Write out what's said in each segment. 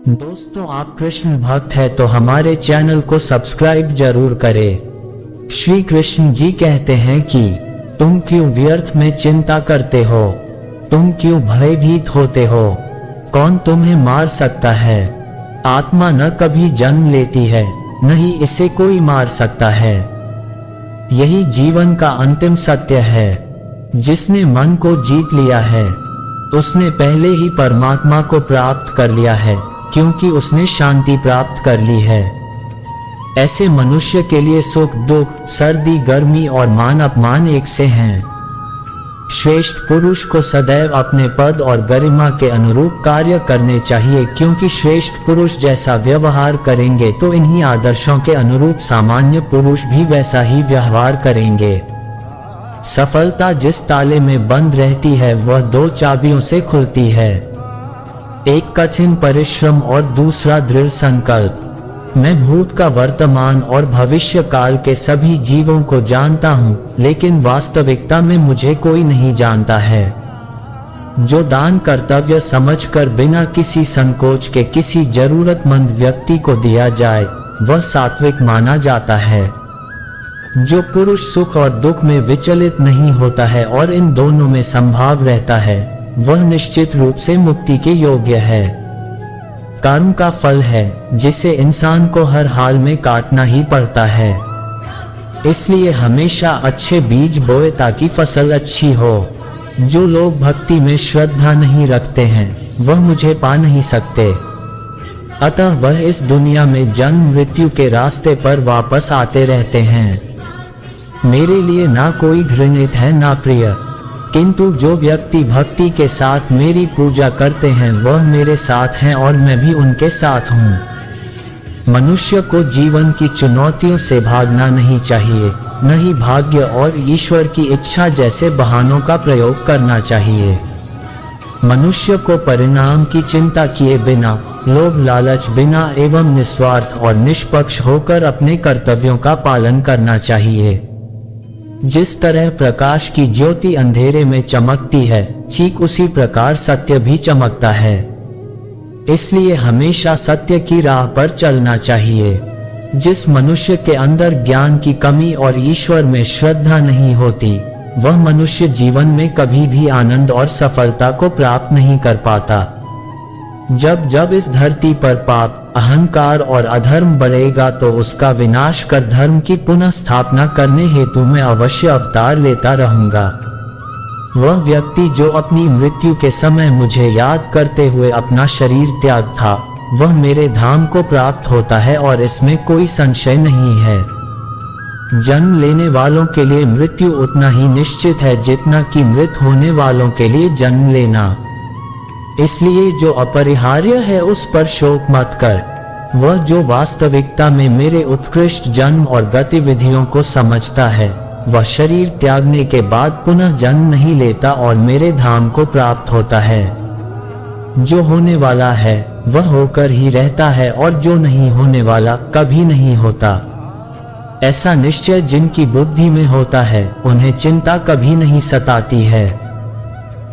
दोस्तों, आप कृष्ण भक्त है तो हमारे चैनल को सब्सक्राइब जरूर करें। श्री कृष्ण जी कहते हैं कि तुम क्यों व्यर्थ में चिंता करते हो, तुम क्यों भयभीत होते हो, कौन तुम्हें मार सकता है। आत्मा न कभी जन्म लेती है, न ही इसे कोई मार सकता है। यही जीवन का अंतिम सत्य है। जिसने मन को जीत लिया है उसने पहले ही परमात्मा को प्राप्त कर लिया है, क्योंकि उसने शांति प्राप्त कर ली है। ऐसे मनुष्य के लिए सुख दुख, सर्दी गर्मी और मान अपमान एक से हैं। श्रेष्ठ पुरुष को सदैव अपने पद और गरिमा के अनुरूप कार्य करने चाहिए, क्योंकि श्रेष्ठ पुरुष जैसा व्यवहार करेंगे तो इन्हीं आदर्शों के अनुरूप सामान्य पुरुष भी वैसा ही व्यवहार करेंगे। सफलता जिस ताले में बंद रहती है वह दो चाबियों से खुलती है, एक कठिन परिश्रम और दूसरा दृढ़ संकल्प। मैं भूत का, वर्तमान और भविष्य काल के सभी जीवों को जानता हूँ, लेकिन वास्तविकता में मुझे कोई नहीं जानता है। जो दान कर्तव्य समझकर बिना किसी संकोच के किसी जरूरतमंद व्यक्ति को दिया जाए वह सात्विक माना जाता है। जो पुरुष सुख और दुख में विचलित नहीं होता है और इन दोनों में संभाव रहता है वह निश्चित रूप से मुक्ति के योग्य है। कर्म का फल है जिसे इंसान को हर हाल में काटना ही पड़ता है, इसलिए हमेशा अच्छे बीज बोए ताकि फसल अच्छी हो। जो लोग भक्ति में श्रद्धा नहीं रखते हैं वह मुझे पा नहीं सकते, अतः वह इस दुनिया में जन्म मृत्यु के रास्ते पर वापस आते रहते हैं। मेरे लिए ना कोई घृणित है ना प्रिय, किंतु जो व्यक्ति भक्ति के साथ मेरी पूजा करते हैं वह मेरे साथ हैं और मैं भी उनके साथ हूँ। मनुष्य को जीवन की चुनौतियों से भागना नहीं चाहिए, न ही भाग्य और ईश्वर की इच्छा जैसे बहानों का प्रयोग करना चाहिए। मनुष्य को परिणाम की चिंता किए बिना, लोभ लालच बिना एवं निस्वार्थ और निष्पक्ष होकर अपने कर्तव्यों का पालन करना चाहिए। जिस तरह प्रकाश की ज्योति अंधेरे में चमकती है, ठीक उसी प्रकार सत्य भी चमकता है। इसलिए हमेशा सत्य की राह पर चलना चाहिए। जिस मनुष्य के अंदर ज्ञान की कमी और ईश्वर में श्रद्धा नहीं होती वह मनुष्य जीवन में कभी भी आनंद और सफलता को प्राप्त नहीं कर पाता। जब जब इस धरती पर पाप, अहंकार और अधर्म बढ़ेगा तो उसका विनाश कर धर्म की पुनः स्थापना करने हेतु मैं अवश्य अवतार लेता रहूंगा। वह व्यक्ति जो अपनी मृत्यु के समय मुझे याद करते हुए अपना शरीर त्याग था वह मेरे धाम को प्राप्त होता है और इसमें कोई संशय नहीं है। जन्म लेने वालों के लिए मृत्यु उतना ही निश्चित है जितना कि मृत होने वालों के लिए जन्म लेना। इसलिए जो अपरिहार्य है उस पर शोक मत कर। वह जो वास्तविकता में मेरे उत्कृष्ट जन्म और गतिविधियों को समझता है वह शरीर त्यागने के बाद पुनः जन्म नहीं लेता और मेरे धाम को प्राप्त होता है। जो होने वाला है वह होकर ही रहता है और जो नहीं होने वाला कभी नहीं होता। ऐसा निश्चय जिनकी बुद्धि में होता है उन्हें चिंता कभी नहीं सताती है।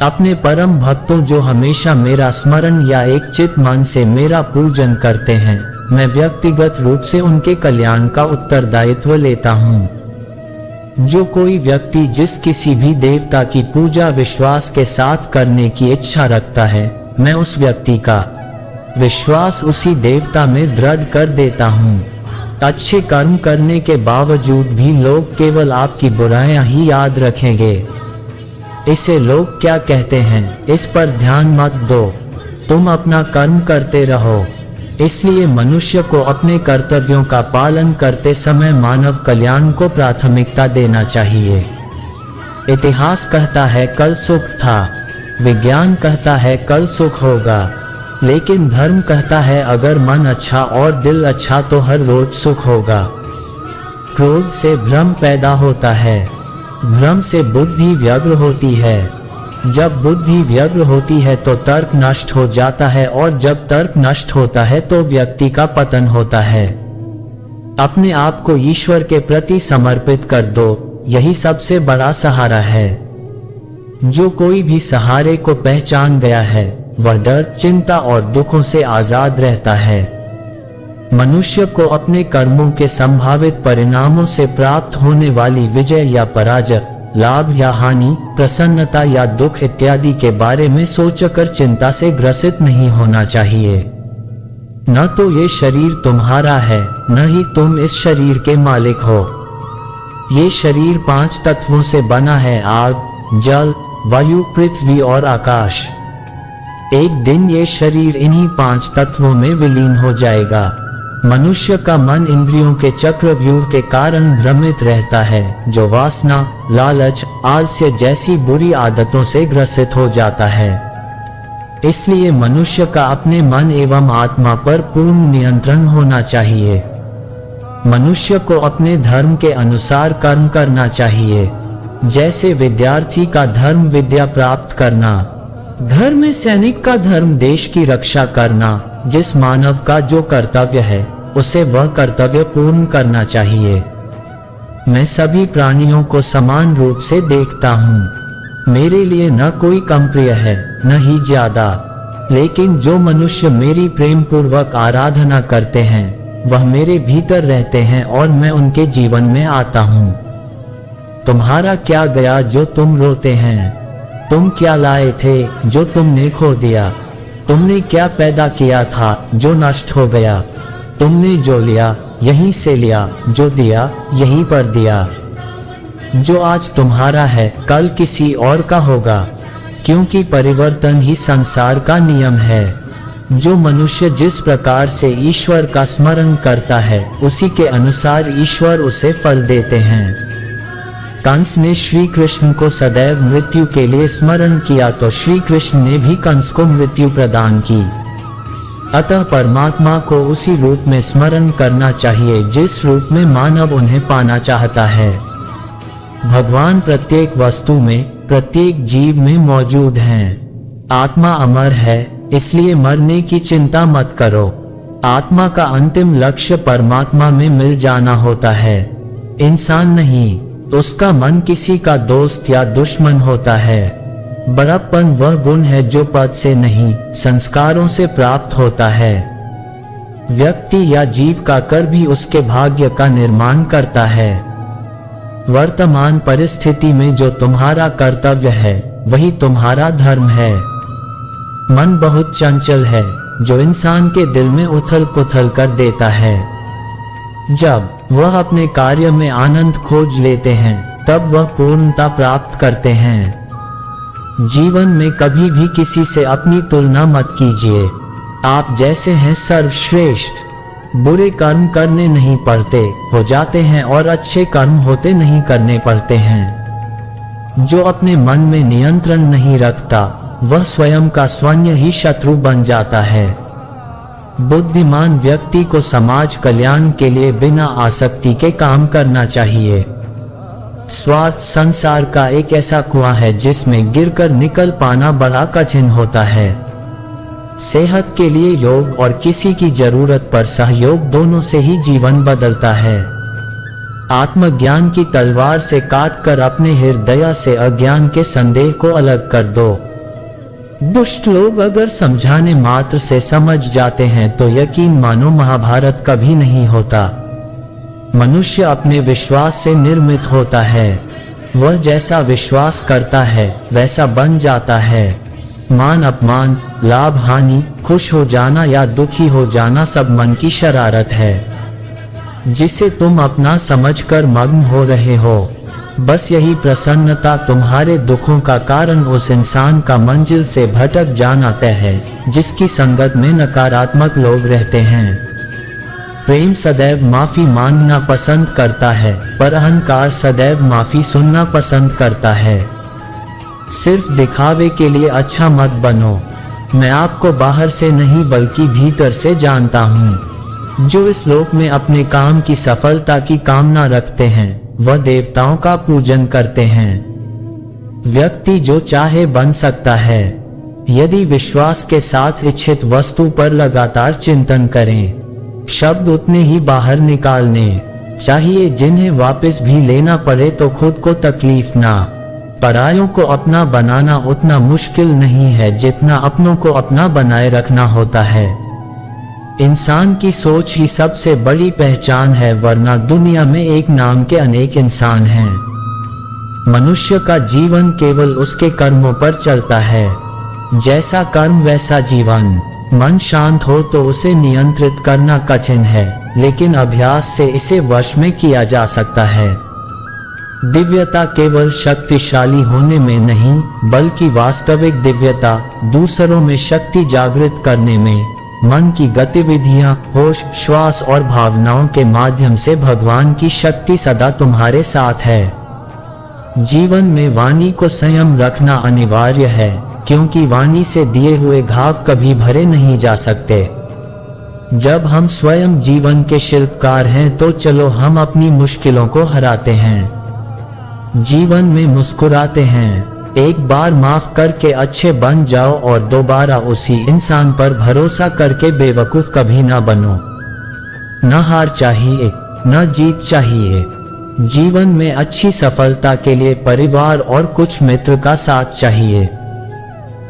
अपने परम भक्तों जो हमेशा मेरा स्मरण या एक चित मन से मेरा पूजन करते हैं, मैं व्यक्तिगत रूप से उनके कल्याण का उत्तरदायित्व लेता हूँ। जो कोई व्यक्ति जिस किसी भी देवता की पूजा विश्वास के साथ करने की इच्छा रखता है, मैं उस व्यक्ति का विश्वास उसी देवता में दृढ़ कर देता हूँ। अच्छे कर्म करने के बावजूद भी लोग केवल आपकी बुराइयां ही याद रखेंगे। इसे लोग क्या कहते हैं इस पर ध्यान मत दो, तुम अपना कर्म करते रहो। इसलिए मनुष्य को अपने कर्तव्यों का पालन करते समय मानव कल्याण को प्राथमिकता देना चाहिए। इतिहास कहता है कल सुख था, विज्ञान कहता है कल सुख होगा, लेकिन धर्म कहता है अगर मन अच्छा और दिल अच्छा तो हर रोज सुख होगा। क्रोध से भ्रम पैदा होता है, भ्रम से बुद्धि व्यग्र होती है। जब बुद्धि व्यग्र होती है तो तर्क नष्ट हो जाता है और जब तर्क नष्ट होता है तो व्यक्ति का पतन होता है। अपने आप को ईश्वर के प्रति समर्पित कर दो, यही सबसे बड़ा सहारा है। जो कोई भी सहारे को पहचान गया है वह दर्द, चिंता और दुखों से आजाद रहता है। मनुष्य को अपने कर्मों के संभावित परिणामों से प्राप्त होने वाली विजय या पराजय, लाभ या हानि, प्रसन्नता या दुख इत्यादि के बारे में सोचकर चिंता से ग्रसित नहीं होना चाहिए। न तो ये शरीर तुम्हारा है, न ही तुम इस शरीर के मालिक हो। ये शरीर 5 तत्वों से बना है: आग, जल, वायु, पृथ्वी और आकाश। एक दिन ये शरीर इन्हीं 5 तत्वों में विलीन हो जाएगा। मनुष्य का मन इंद्रियों के चक्रव्यूह के कारण भ्रमित रहता है, जो वासना, लालच, आलस्य जैसी बुरी आदतों से ग्रसित हो जाता है। इसलिए मनुष्य का अपने मन एवं आत्मा पर पूर्ण नियंत्रण होना चाहिए। मनुष्य को अपने धर्म के अनुसार कर्म करना चाहिए। जैसे विद्यार्थी का धर्म विद्या प्राप्त करना, धर्म सैनिक का धर्म देश की रक्षा करना। जिस मानव का जो कर्तव्य है उसे वह कर्तव्य पूर्ण करना चाहिए। मैं सभी प्राणियों को समान रूप से देखता हूँ। मेरे लिए न कोई कम प्रिय है न ही ज्यादा, लेकिन जो मनुष्य मेरी प्रेम पूर्वक आराधना करते हैं वह मेरे भीतर रहते हैं और मैं उनके जीवन में आता हूँ। तुम्हारा क्या गया जो तुम रोते हैं? तुम क्या लाए थे जो तुमने खो दिया? तुमने क्या पैदा किया था जो नष्ट हो गया? तुमने जो लिया यहीं से लिया, जो दिया यहीं पर दिया। जो आज तुम्हारा है कल किसी और का होगा, क्योंकि परिवर्तन ही संसार का नियम है। जो मनुष्य जिस प्रकार से ईश्वर का स्मरण करता है उसी के अनुसार ईश्वर उसे फल देते हैं। कंस ने श्री कृष्ण को सदैव मृत्यु के लिए स्मरण किया तो श्री कृष्ण ने भी कंस को मृत्यु प्रदान की। अतः परमात्मा को उसी रूप में स्मरण करना चाहिए जिस रूप में मानव उन्हें पाना चाहता है। भगवान प्रत्येक वस्तु में, प्रत्येक जीव में मौजूद हैं। आत्मा अमर है, इसलिए मरने की चिंता मत करो। आत्मा का अंतिम लक्ष्य परमात्मा में मिल जाना होता है, इंसान नहीं। उसका मन किसी का दोस्त या दुश्मन होता है। बड़प्पन वह गुण है जो पद से नहीं, संस्कारों से प्राप्त होता है। व्यक्ति या जीव का कर भी उसके भाग्य का निर्माण करता है। वर्तमान परिस्थिति में जो तुम्हारा कर्तव्य है वही तुम्हारा धर्म है। मन बहुत चंचल है, जो इंसान के दिल में उथल पुथल कर देता है। जब वह अपने कार्य में आनंद खोज लेते हैं तब वह पूर्णता प्राप्त करते हैं। जीवन में कभी भी किसी से अपनी तुलना मत कीजिए। आप जैसे हैं सर्वश्रेष्ठ। बुरे कर्म करने नहीं पड़ते, हो जाते हैं, और अच्छे कर्म होते नहीं करने पड़ते हैं। जो अपने मन में नियंत्रण नहीं रखता वह स्वयं का स्वयं ही शत्रु बन जाता है। बुद्धिमान व्यक्ति को समाज कल्याण के लिए बिना आसक्ति के काम करना चाहिए। स्वार्थ संसार का एक ऐसा कुआं है जिसमें गिरकर निकल पाना बड़ा कठिन होता है। सेहत के लिए योग और किसी की जरूरत पर सहयोग, दोनों से ही जीवन बदलता है। आत्मज्ञान की तलवार से काटकर अपने हृदय से अज्ञान के संदेह को अलग कर दो। दुष्ट लोग अगर समझाने मात्र से समझ जाते हैं तो यकीन मानो महाभारत कभी नहीं होता। मनुष्य अपने विश्वास से निर्मित होता है। वह जैसा विश्वास करता है वैसा बन जाता है। मान अपमान, लाभ हानि, खुश हो जाना या दुखी हो जाना सब मन की शरारत है, जिसे तुम अपना समझकर मग्न हो रहे हो। बस यही प्रसन्नता तुम्हारे दुखों का कारण उस इंसान का मंजिल से भटक जाना तय है जिसकी संगत में नकारात्मक लोग रहते हैं। प्रेम सदैव माफी मांगना पसंद करता है, पर अहंकार सदैव माफी सुनना पसंद करता है। सिर्फ दिखावे के लिए अच्छा मत बनो। मैं आपको बाहर से नहीं बल्कि भीतर से जानता हूँ। जो इस लोक में अपने काम की सफलता की कामना रखते हैं वह देवताओं का पूजन करते हैं। व्यक्ति जो चाहे बन सकता है, यदि विश्वास के साथ इच्छित वस्तु पर लगातार चिंतन करें। शब्द उतने ही बाहर निकालने चाहिए जिन्हें वापस भी लेना पड़े तो खुद को तकलीफ ना परायों को अपना बनाना उतना मुश्किल नहीं है जितना अपनों को अपना बनाए रखना होता है। इंसान की सोच ही सबसे बड़ी पहचान है, वरना दुनिया में एक नाम के अनेक इंसान हैं। मनुष्य का जीवन केवल उसके कर्मों पर चलता है। जैसा कर्म वैसा जीवन। मन शांत हो तो उसे नियंत्रित करना कठिन है, लेकिन अभ्यास से इसे वश में किया जा सकता है। दिव्यता केवल शक्तिशाली होने में नहीं, बल्कि वास्तविक दिव्यता दूसरों में शक्ति जागृत करने में, मन की गतिविधियां, होश, श्वास और भावनाओं के माध्यम से भगवान की शक्ति सदा तुम्हारे साथ है। जीवन में वाणी को संयम रखना अनिवार्य है, क्योंकि वाणी से दिए हुए घाव कभी भरे नहीं जा सकते। जब हम स्वयं जीवन के शिल्पकार हैं तो चलो हम अपनी मुश्किलों को हराते हैं, जीवन में मुस्कुराते हैं। एक बार माफ करके अच्छे बन जाओ और दोबारा उसी इंसान पर भरोसा करके बेवकूफ कभी ना बनो। न हार चाहिए, न जीत चाहिए। जीवन में अच्छी सफलता के लिए परिवार और कुछ मित्र का साथ चाहिए।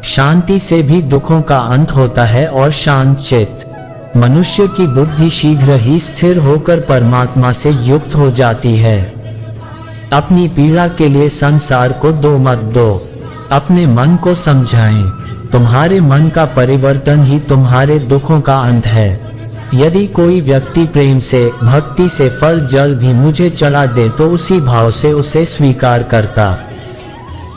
शांति से भी दुखों का अंत होता है और शांत चित्त मनुष्य की बुद्धि शीघ्र ही स्थिर होकर परमात्मा से युक्त हो जाती है। अपनी पीड़ा के लिए संसार को दो मत दो, अपने मन को समझाएं। तुम्हारे मन का परिवर्तन ही तुम्हारे दुखों का अंत है। यदि कोई व्यक्ति प्रेम से, भक्ति से फल जल भी मुझे चढ़ा दे तो उसी भाव से उसे स्वीकार करता,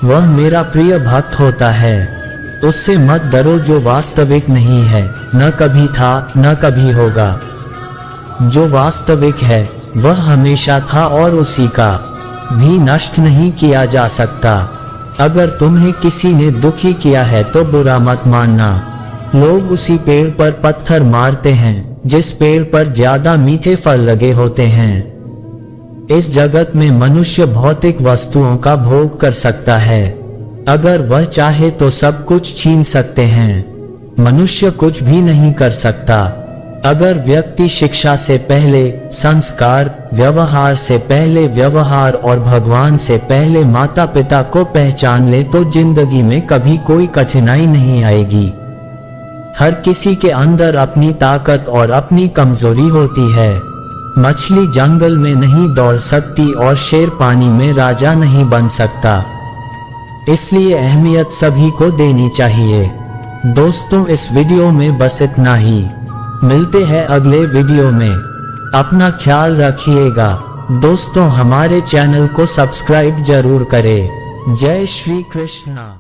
वह मेरा प्रिय भक्त होता है। उससे मत डरो जो वास्तविक नहीं है, न कभी था न कभी होगा। जो वास्तविक है वह हमेशा था और उसी का भी नष्ट नहीं किया जा सकता। अगर तुम्हें किसी ने दुखी किया है तो बुरा मत मानना। लोग उसी पेड़ पर पत्थर मारते हैं जिस पेड़ पर ज्यादा मीठे फल लगे होते हैं। इस जगत में मनुष्य भौतिक वस्तुओं का भोग कर सकता है। अगर वह चाहे तो सब कुछ छीन सकते हैं, मनुष्य कुछ भी नहीं कर सकता। अगर व्यक्ति शिक्षा से पहले संस्कार, व्यवहार से पहले व्यवहार और भगवान से पहले माता पिता को पहचान ले तो जिंदगी में कभी कोई कठिनाई नहीं आएगी। हर किसी के अंदर अपनी ताकत और अपनी कमजोरी होती है। मछली जंगल में नहीं दौड़ सकती और शेर पानी में राजा नहीं बन सकता। इसलिए अहमियत सभी को देनी चाहिए। दोस्तों, इस वीडियो में बस इतना ही। मिलते हैं अगले वीडियो में। अपना ख्याल रखिएगा। दोस्तों, हमारे चैनल को सब्सक्राइब जरूर करें। जय श्री कृष्णा।